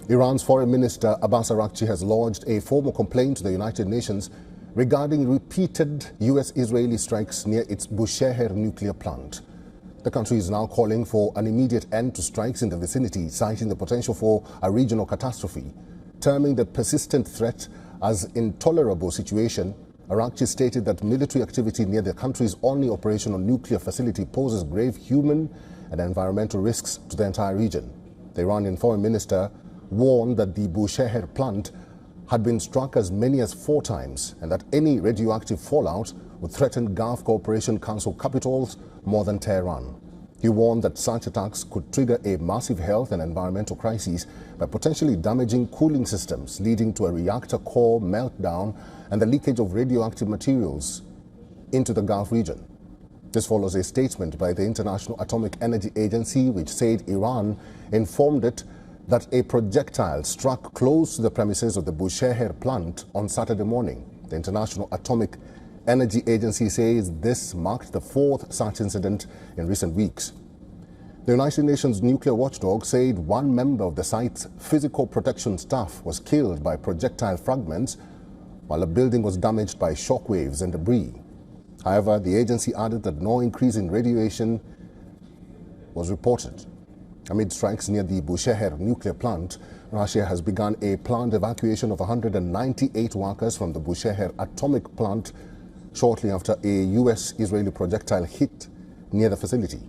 Iran's Foreign Minister Abbas Araghchi has lodged a formal complaint to the United Nations regarding repeated US-Israeli strikes near its Bushehr nuclear plant. The country is now calling for an immediate end to strikes in the vicinity, citing the potential for a regional catastrophe. Terming the persistent threat as intolerable situation, Araghchi stated that military activity near the country's only operational nuclear facility poses grave human and environmental risks to the entire region. The Iranian foreign minister warned that the Bushehr plant had been struck as many as 4 times and that any radioactive fallout would threaten Gulf Cooperation Council capitals more than Tehran. He warned that such attacks could trigger a massive health and environmental crisis by potentially damaging cooling systems, leading to a reactor core meltdown and the leakage of radioactive materials into the Gulf region. This follows a statement by the International Atomic Energy Agency, which said Iran informed it that a projectile struck close to the premises of the Bushehr plant on Saturday morning. The International Atomic Energy Agency says this marked the 4th such incident in recent weeks. The United Nations nuclear watchdog said one member of the site's physical protection staff was killed by projectile fragments, while a building was damaged by shock waves and debris. However, the agency added that no increase in radiation was reported. Amid strikes near the Bushehr nuclear plant, Russia has begun a planned evacuation of 198 workers from the Bushehr atomic plant shortly after a US-Israeli projectile hit near the facility.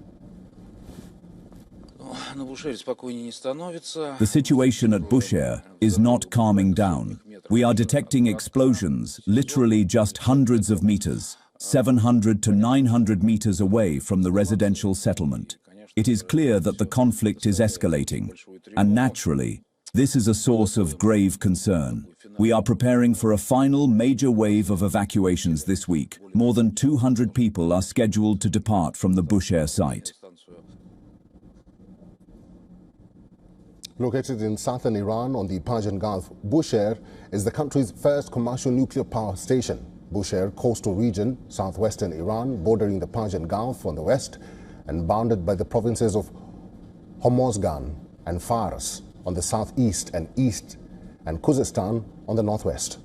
The situation at Bushehr is not calming down. We are detecting explosions literally just hundreds of meters, 700 to 900 meters away from the residential settlement. It is clear that the conflict is escalating, and naturally, this is a source of grave concern. We are preparing for a final major wave of evacuations this week. More than 200 people are scheduled to depart from the Bushehr site. Located in southern Iran on the Persian Gulf, Bushehr is the country's first commercial nuclear power station. Bushehr, coastal region, southwestern Iran, bordering the Persian Gulf on the west, and bounded by the provinces of Hormozgan and Fars on the southeast and east, and Khuzestan on the northwest.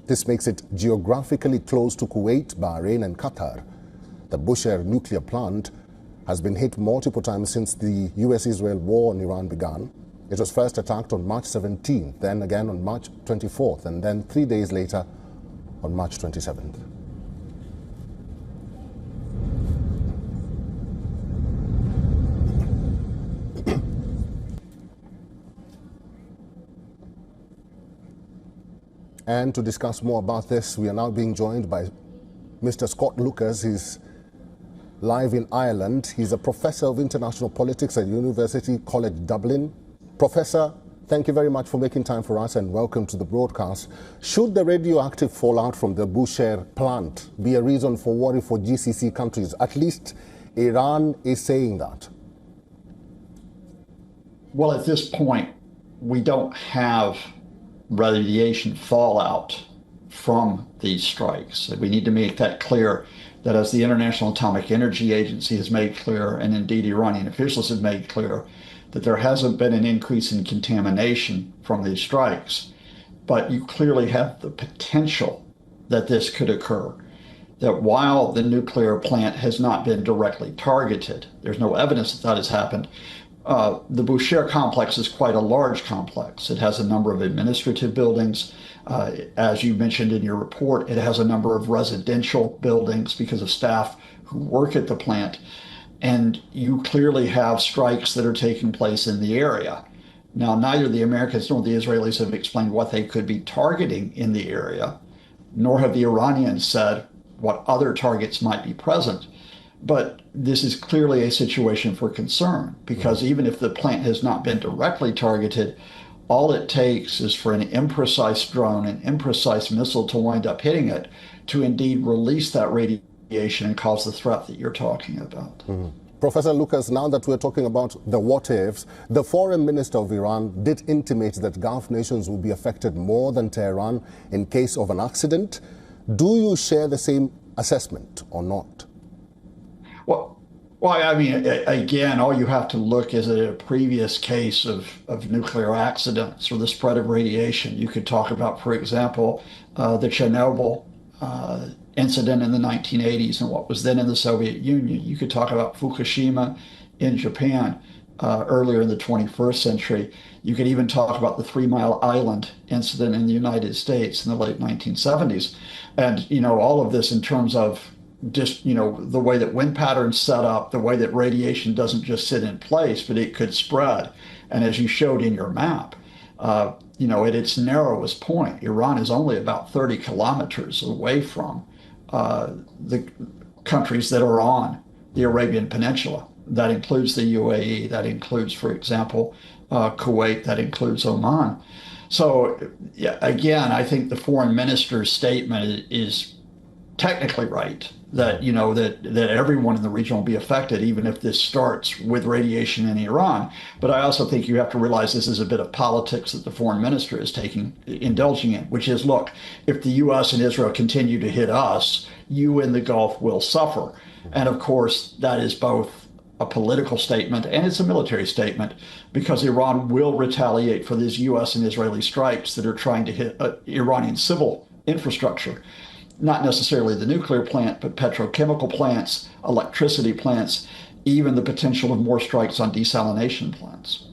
This makes it geographically close to Kuwait, Bahrain and Qatar. The Bushehr nuclear plant has been hit multiple times since the US-Israel war in Iran began. It was first attacked on March 17th, then again on March 24th, and then 3 days later on March 27th. And to discuss more about this, we are now being joined by Mr. Scott Lucas. He's live in Ireland. He's a professor of international politics at University College Dublin. Professor, thank you very much for making time for us and welcome to the broadcast. Should the radioactive fallout from the Bushehr plant be a reason for worry for GCC countries? At least Iran is saying that. Well, at this point, we don't have radiation fallout from these strikes. We need to make that clear, that as the International Atomic Energy Agency has made clear, and indeed Iranian officials have made clear, that there hasn't been an increase in contamination from these strikes. But you clearly have the potential that this could occur. That while the nuclear plant has not been directly targeted, there's no evidence that that has happened. The Bushehr complex is quite a large complex. It has a number of administrative buildings. As you mentioned in your report, it has a number of residential buildings because of staff who work at the plant. And you clearly have strikes that are taking place in the area. Now, neither the Americans nor the Israelis have explained what they could be targeting in the area, nor have the Iranians said what other targets might be present. But this is clearly a situation for concern, because even if the plant has not been directly targeted, all it takes is for an imprecise drone, an imprecise missile to wind up hitting it, to indeed release that radiation and cause the threat that you're talking about. Professor Lucas, now that we're talking about the what-ifs, the foreign minister of Iran did intimate that Gulf nations will be affected more than Tehran in case of an accident. Do you share the same assessment or not? Well, Well, I mean, again, all you have to look is at a previous case of nuclear accidents or the spread of radiation. You could talk about, for example, the Chernobyl incident in the 1980s and what was then in the Soviet Union. You could talk about Fukushima in Japan earlier in the 21st century. You could even talk about the 3 Mile Island incident in the United States in the late 1970s. And, all of this in terms of just, the way that wind patterns set up, the way that radiation doesn't just sit in place, but it could spread. And as you showed in your map, at its narrowest point, Iran is only about 30 kilometers away from the countries that are on the Arabian Peninsula. That includes the UAE, that includes, for example, Kuwait, that includes Oman. So, yeah, again, I think the foreign minister's statement is technically right, that that everyone in the region will be affected, even if this starts with radiation in Iran. But I also think you have to realize this is a bit of politics that the foreign minister is indulging in, which is, look, if the U.S. and Israel continue to hit us, you in the Gulf will suffer. And of course, that is both a political statement and it's a military statement, because Iran will retaliate for these U.S. and Israeli strikes that are trying to hit Iranian civil infrastructure. Not necessarily the nuclear plant, but petrochemical plants, electricity plants, even the potential of more strikes on desalination plants.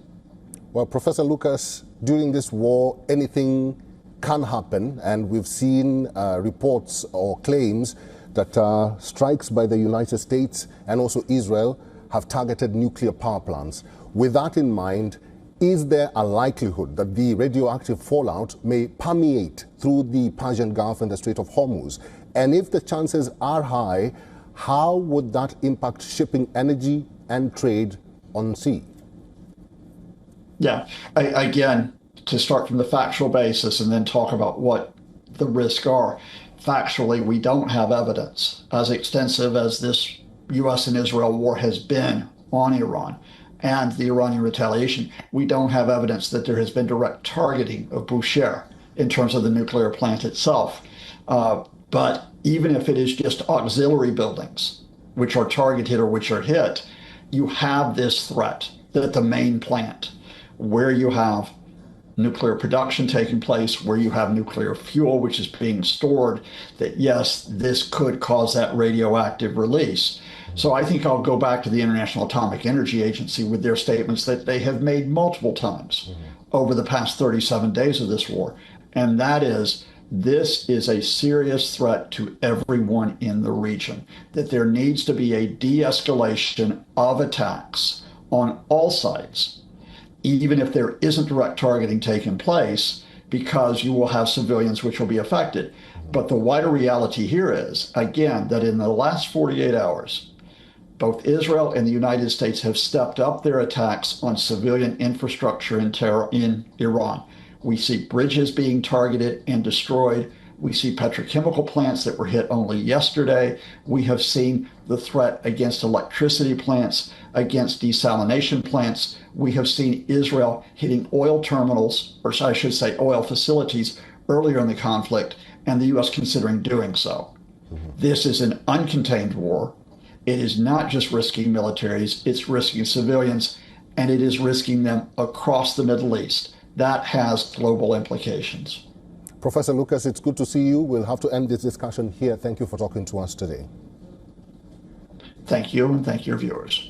Well, Professor Lucas, during this war, anything can happen, and we've seen reports or claims that strikes by the United States and also Israel have targeted nuclear power plants. With that in mind, is there a likelihood that the radioactive fallout may permeate through the Persian Gulf and the Strait of Hormuz? And if the chances are high, how would that impact shipping energy and trade on sea? Yeah, again, to start from the factual basis and then talk about what the risks are. Factually, we don't have evidence as extensive as this U.S. and Israel war has been on Iran and the Iranian retaliation. We don't have evidence that there has been direct targeting of Bushehr in terms of the nuclear plant itself. But even if it is just auxiliary buildings, which are targeted or which are hit, you have this threat that the main plant, where you have nuclear production taking place, where you have nuclear fuel, which is being stored, that yes, this could cause that radioactive release. So I think I'll go back to the International Atomic Energy Agency with their statements that they have made multiple times over the past 37 days of this war. And that is, this is a serious threat to everyone in the region, that there needs to be a de-escalation of attacks on all sides, even if there isn't direct targeting taking place, because you will have civilians which will be affected. But the wider reality here is, again, that in the last 48 hours, both Israel and the United States have stepped up their attacks on civilian infrastructure in Iran. We see bridges being targeted and destroyed. We see petrochemical plants that were hit only yesterday. We have seen the threat against electricity plants, against desalination plants. We have seen Israel hitting oil terminals, or I should say oil facilities, earlier in the conflict, and the U.S. considering doing so. This is an uncontained war. It is not just risking militaries, it's risking civilians, and it is risking them across the Middle East. That has global implications. Professor Lucas, it's good to see you. We'll have to end this discussion here. Thank you for talking to us today. Thank you, and thank your viewers.